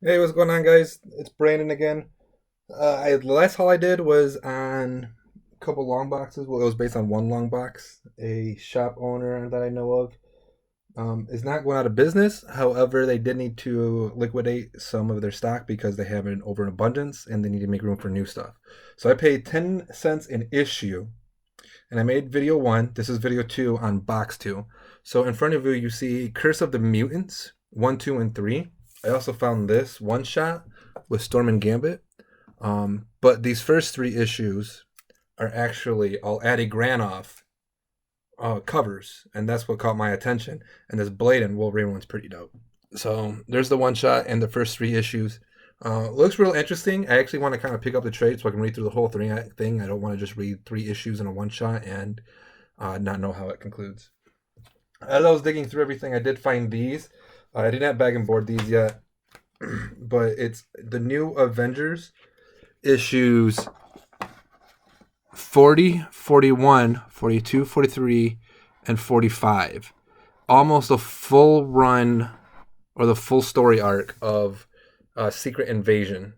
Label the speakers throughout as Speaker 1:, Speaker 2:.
Speaker 1: Hey, what's going on, guys? It's Brandon again. The last haul I did was on a couple long boxes. Well, it was based on one long box. A shop owner that I know of is not going out of business. However, they did need to liquidate some of their stock because they have an overabundance and they need to make room for new stuff. So I paid 10 cents an issue, and I made video one. This is video two on box two. So in front of you, you see Curse of the Mutants 1, 2, and 3. I also found this one shot with Storm and Gambit. But these first three issues are actually all Addy Granoff covers, and that's what caught my attention. And this Bladen Wolverine one's pretty dope. So there's the one shot and the first three issues. Looks real interesting. I actually want to kind of pick up the trade so I can read through the whole thing. I don't want to just read three issues in a one shot and not know how it concludes. As I was digging through everything, I did find these. I did not bag and board these yet, but it's the new Avengers issues 40, 41, 42, 43, and 45. Almost a full run or the full story arc of Secret Invasion.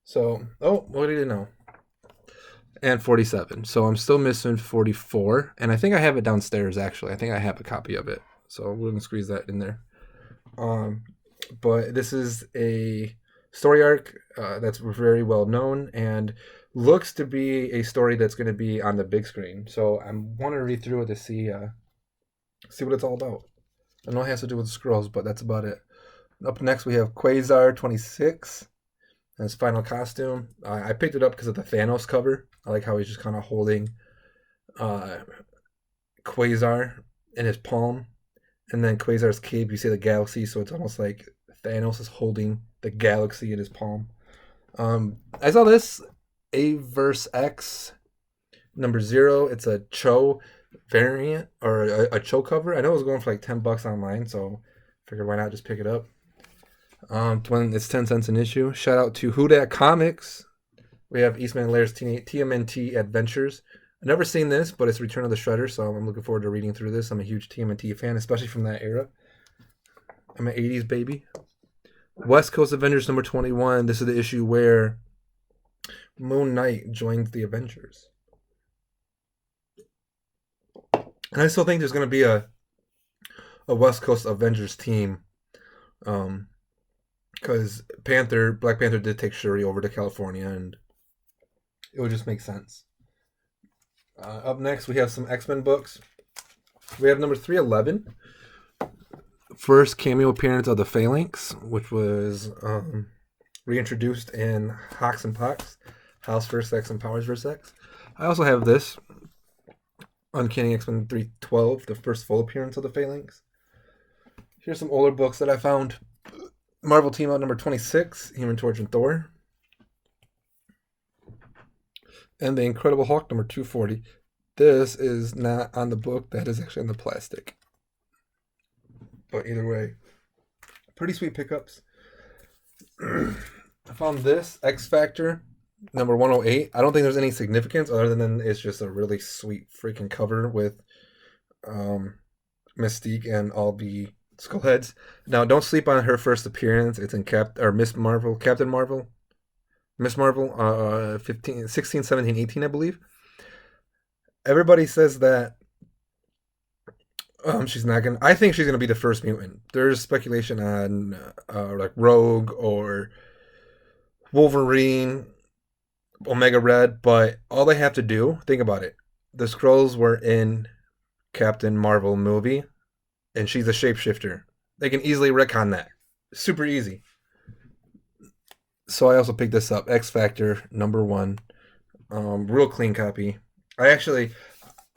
Speaker 1: So, what did you know? And 47. So I'm still missing 44. And I think I have it downstairs, actually. I think I have a copy of it. So we're going to squeeze that in there. But this is a story arc that's very well known and looks to be a story that's going to be on the big screen. So I want to read through it to see what it's all about. I know it has to do with the scrolls, but that's about it. Up next, we have Quasar 26 and his final costume. I picked it up because of the Thanos cover. I like how he's just kind of holding Quasar in his palm. And then Quasar's cape, you see the galaxy, so it's almost like Thanos is holding the galaxy in his palm. I saw this A-Verse X number 0. It's a Cho variant or a Cho cover. I know it was going for like $10 online, so I figured why not just pick it up. When it's 10 cents an issue. Shout out to Who Dat Comics. We have Eastman Laird's TMNT Adventures. I've never seen this, but it's Return of the Shredder, so I'm looking forward to reading through this. I'm a huge TMNT fan, especially from that era. I'm an 80s baby. West Coast Avengers number 21. This is the issue where Moon Knight joins the Avengers. And I still think there's going to be a West Coast Avengers team. Because Black Panther did take Shuri over to California, and it would just make sense. Up next, we have some X-Men books. We have number 311. First cameo appearance of the Phalanx, which was reintroduced in Hawks and Pox, House vs. X and Powers vs. X. I also have this, Uncanny X-Men 312, the first full appearance of the Phalanx. Here's some older books that I found. Marvel Team Up number 26, Human Torch and Thor. And the Incredible Hulk number 240. This is not on the book, that is actually on the plastic. But either way, pretty sweet pickups. I found this, X Factor number 108. I don't think there's any significance other than it's just a really sweet freaking cover with Mystique and all the Skullheads. Now, don't sleep on her first appearance. It's in Miss Marvel, Captain Marvel, Miss Marvel, 15, 16, 17, 18, I believe. Everybody says that she's not gonna. I think she's gonna be the first mutant. There's speculation on like Rogue or Wolverine, Omega Red, but all they have to do, think about it. The Skrulls were in Captain Marvel movie, and she's a shapeshifter. They can easily retcon that. Super easy. So I also picked this up, X Factor number 1, real clean copy. I actually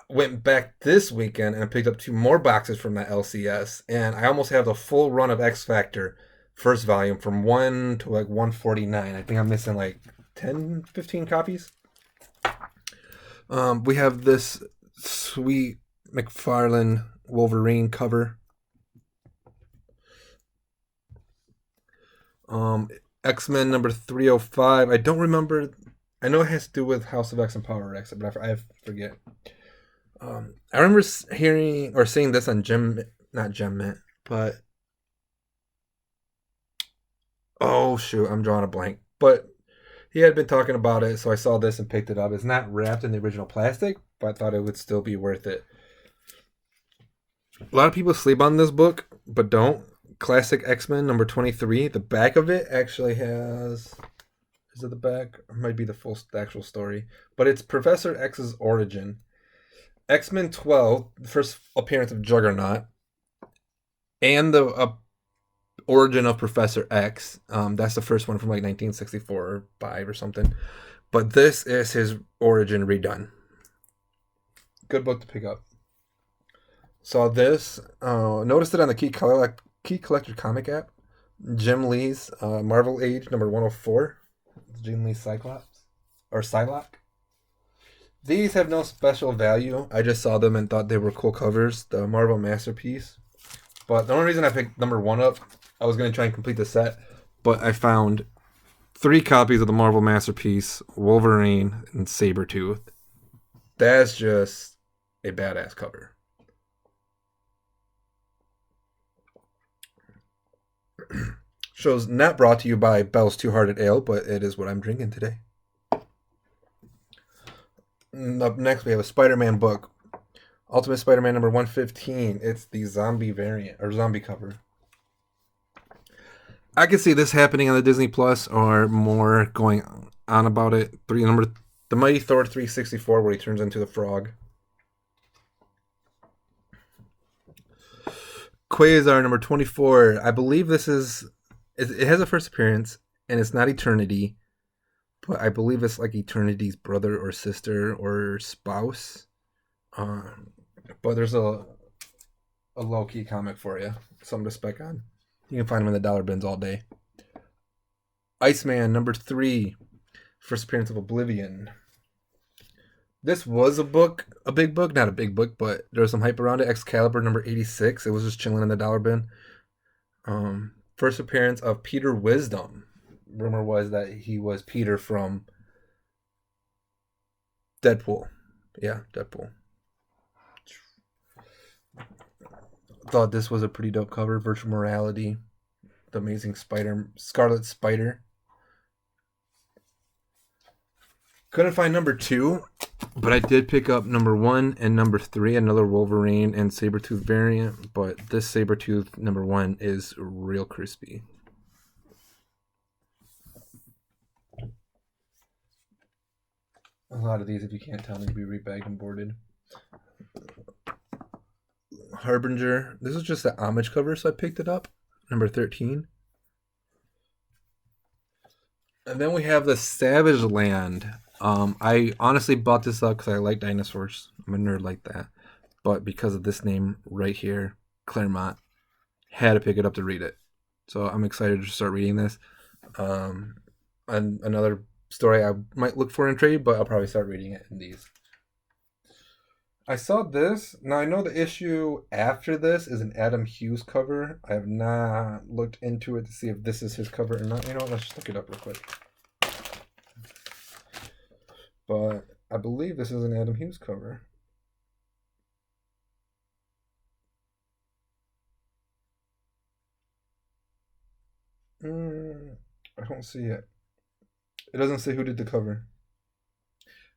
Speaker 1: went back this weekend and picked up 2 more boxes from that LCS, and I almost have the full run of X Factor first volume from 1 to like 149. I think I'm missing like 10, 15 copies. We have this sweet McFarlane Wolverine cover. X-Men number 305. I don't remember. I know it has to do with House of X and Power X, but I forget. I remember hearing or seeing this on not Gem Mint, but Oh shoot, I'm drawing a blank. But he had been talking about it, so I saw this and picked it up. It's not wrapped in the original plastic, but I thought it would still be worth it. A lot of people sleep on this book, but don't. Classic X-Men number 23. The back of it actually has. Is it the back? Or might be the full the actual story. But it's Professor X's origin. X-Men 12, the first appearance of Juggernaut, and the origin of Professor X. That's the first one from like 1964 or 5 or something. But this is his origin redone. Good book to pick up. Saw this. Noticed it on the Key Collector comic app. Jim Lee's Marvel Age number 104. Jim Lee Cyclops. Or Psylocke. These have no special value. I just saw them and thought they were cool covers. The Marvel Masterpiece. But the only reason I picked number 1 up, I was going to try and complete the set, but I found 3 copies of the Marvel Masterpiece, Wolverine, and Sabretooth. That's just a badass cover. Show's not brought to you by Bell's Two-Hearted Ale, but it is what I'm drinking today. Up next, we have a Spider-Man book. Ultimate Spider-Man number 115. It's the zombie variant, or zombie cover. I can see this happening on the Disney Plus, or more going on about it. The Mighty Thor 364, where he turns into the frog. Quasar number 24. I believe this is. It has a first appearance, and it's not Eternity, but I believe it's like Eternity's brother or sister or spouse. But there's a low key comic for you, something to spec on. You can find them in the dollar bins all day. Iceman number 3, first appearance of Oblivion. This was a big book, not a big book, but there was some hype around it. Excalibur number 86. It was just chilling in the dollar bin. First appearance of Peter Wisdom. Rumor was that he was Peter from Deadpool. Yeah, Deadpool. Thought this was a pretty dope cover. Virtual Morality, the Amazing Scarlet Spider. Couldn't find number 2, but I did pick up number 1 and number 3, another Wolverine and Sabretooth variant. But this Sabretooth number 1 is real crispy. A lot of these, if you can't tell, need to be rebagged and boarded. Harbinger. This is just the homage cover, so I picked it up. Number 13. And then we have the Savage Land. I honestly bought this up because I like dinosaurs. I'm a nerd like that. But because of this name right here, Claremont, had to pick it up to read it. So I'm excited to start reading this. And another story I might look for in trade, but I'll probably start reading it in these. I saw this. Now, I know the issue after this is an Adam Hughes cover. I have not looked into it to see if this is his cover or not. You know what? Let's just look it up real quick. But I believe this is an Adam Hughes cover. I don't see it. It doesn't say who did the cover.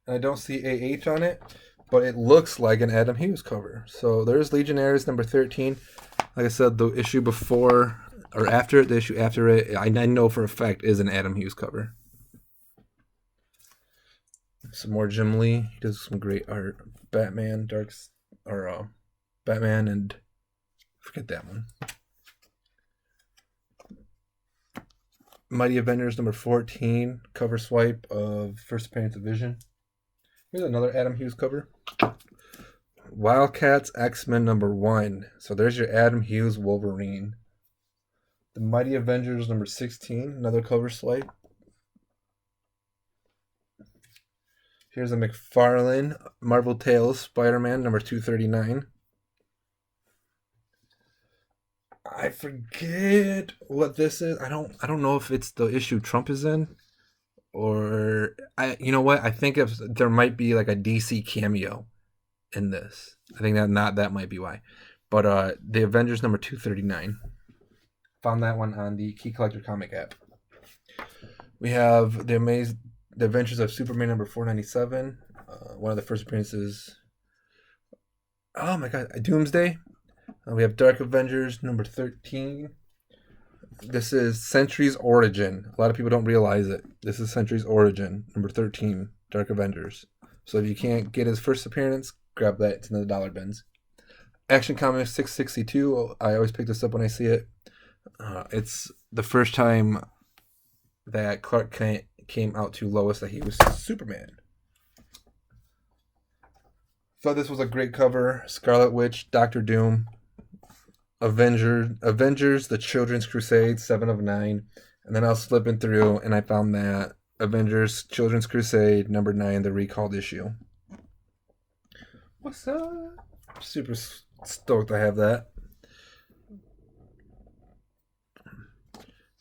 Speaker 1: And I don't see AH on it, but it looks like an Adam Hughes cover. So there's Legionnaires number 13. Like I said, the issue before or after it, the issue after it, I know for a fact is an Adam Hughes cover. Some more Jim Lee. He does some great art. Batman, Batman and forget that one. Mighty Avengers number 14, cover swipe of first appearance of Vision. Here's another Adam Hughes cover. Wildcats X-Men number 1. So there's your Adam Hughes Wolverine. The Mighty Avengers number 16, another cover swipe. Here's a McFarlane Marvel Tales Spider-Man number 239. I forget what this is. I don't know if it's the issue Trump is in, or you know what? I think if there might be like a DC cameo in this. I think that might be why. But the Avengers number 239. Found that one on the Key Collector comic app. We have the Adventures of Superman number 497. One of the first appearances. Oh my god, Doomsday. We have Dark Avengers number 13. This is Sentry's Origin. A lot of people don't realize it. This is Sentry's Origin, number 13, Dark Avengers. So if you can't get his first appearance, grab that. It's in the dollar bins. Action Comics 662. I always pick this up when I see it. It's the first time that Clark Kent came out to Lois that he was Superman. Thought this was a great cover. Scarlet Witch, Doctor Doom, Avengers, The Children's Crusade, 7 of 9. And then I was flipping through and I found that Avengers, Children's Crusade, number 9, the recalled issue. What's up? Super stoked I have that.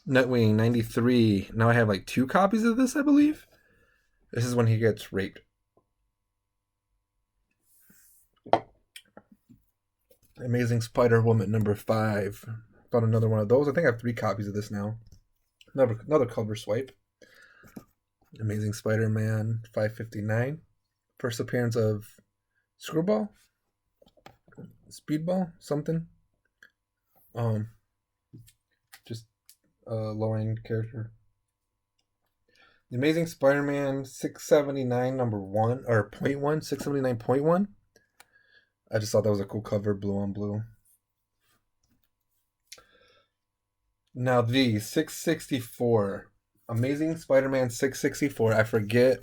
Speaker 1: Nightwing 93. Now I have like 2 copies of this, I believe. This is when he gets raped. Amazing Spider-Woman number 5. Found another one of those. I think I have 3 copies of this now. Another cover swipe. Amazing Spider-Man 559. First appearance of Screwball? Speedball? Something? Just a low-end character. The Amazing Spider-Man 679 number 1, or 0.1, 679.1. I just thought that was a cool cover, blue on blue. Now the 664. Amazing Spider-Man 664. I forget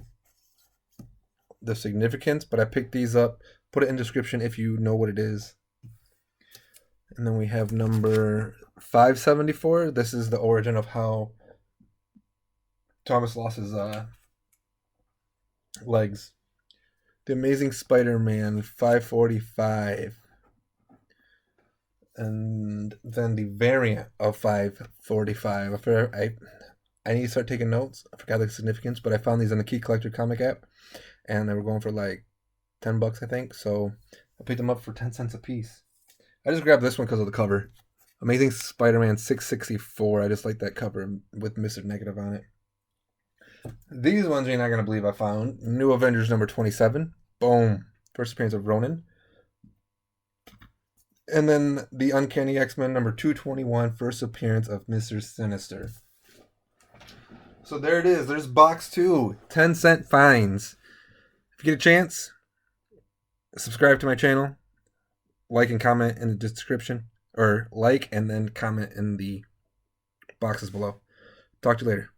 Speaker 1: the significance, but I picked these up. Put it in description if you know what it is. And then we have number 574. This is the origin of how Thomas lost his legs. The Amazing Spider-Man 545. And then the variant of 545. I need to start taking notes. I forgot the significance, but I found these in the Key Collector comic app. And they were going for like $10, I think. So I picked them up for 10 cents a piece. I just grabbed this one because of the cover. Amazing Spider-Man 664. I just like that cover with Mr. Negative on it. These ones you're not going to believe I found. New Avengers number 27. Boom. First appearance of Ronan. And then the Uncanny X-Men number 221. First appearance of Mr. Sinister. So there it is. There's box 2. 10-cent fines. If you get a chance, subscribe to my channel. Like and comment in the description. Or like and then comment in the boxes below. Talk to you later.